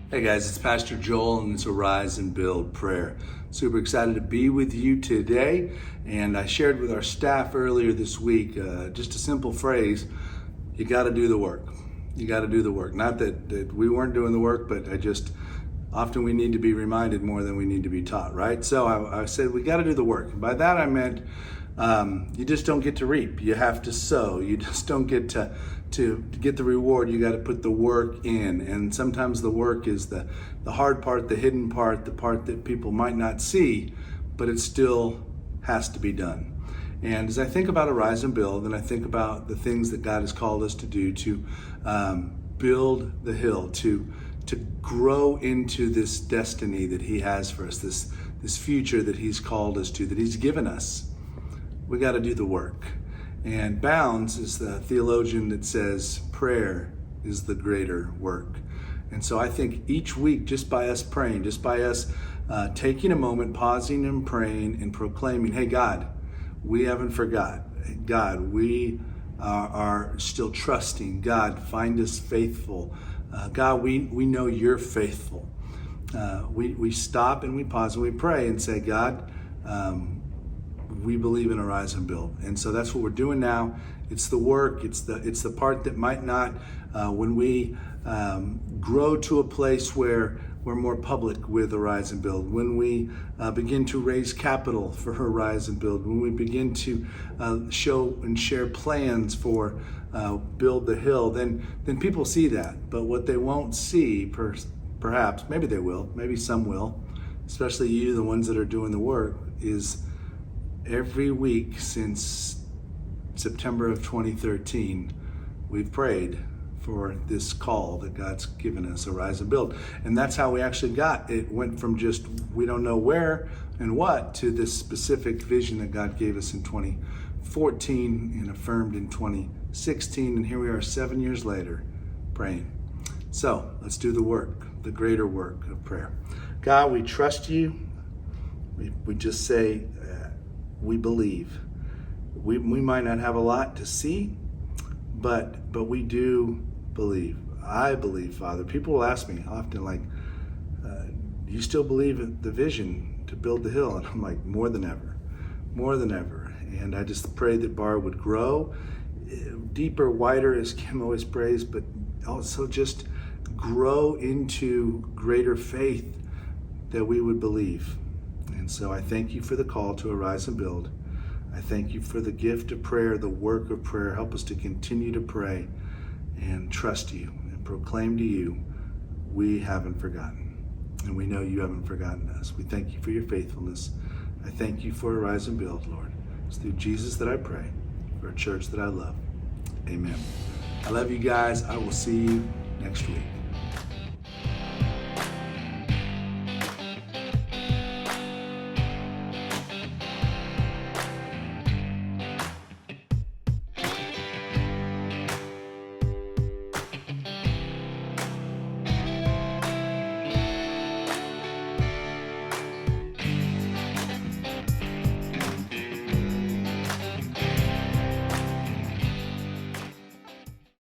Hey guys, it's Pastor Joel and it's a Rise and Build prayer. Super excited to be with you today. And I shared with our staff earlier this week just a simple phrase: you got to do the work. You got to do the work. Not that we weren't doing the work, but often we need to be reminded more than we need to be taught, right? So I said we got to do the work. And by that I meant you just don't get to reap. You have to sow. You just don't get to get the reward. You got to put the work in. And sometimes the work is the hard part, the hidden part, the part that people might not see, but it still has to be done. And as I think about a Rise and Build, and I think about the things that God has called us to do to build the hill, to grow into this destiny that He has for us, this future that He's called us to, that He's given us, we got to do the work. And Bounds is the theologian that says prayer is the greater work. And so I think each week, just by us praying, just by us taking a moment, pausing and praying and proclaiming, hey God, we haven't forgot. God, we are still trusting. God, find us faithful. God, we know you're faithful. We stop and we pause and we pray and say, God, we believe in a Rise and Build. And so that's what we're doing now. It's the work. It's the part that might not, when we grow to a place where we're more public with a Rise and Build, when we begin to raise capital for her Rise and Build, when we begin to show and share plans for Build the Hill, then people see that. But what they won't see, perhaps, maybe they will, maybe some will, especially you, the ones that are doing the work, is every week since September of 2013, we've prayed for this call that God's given us, a Rise and Build. And that's how we actually got it. Went from just we don't know where and what to this specific vision that God gave us in 2014 and affirmed in 2016. And here we are 7 years later praying. So let's do the work, the greater work of prayer. God, we trust you. We just say, we believe. We might not have a lot to see, but we do believe. I believe, Father. People will ask me often, like, do you still believe in the vision to build the hill? And I'm like, more than ever. And I just pray that Bara would grow deeper, wider, as Kim always prays, but also just grow into greater faith that we would believe. And so I thank you for the call to Rise and Build. I thank you for the gift of prayer, the work of prayer. Help us to continue to pray and trust you and proclaim to you, we haven't forgotten. And we know you haven't forgotten us. We thank you for your faithfulness. I thank you for Rise and Build, Lord. It's through Jesus that I pray, for a church that I love. Amen. I love you guys. I will see you next week.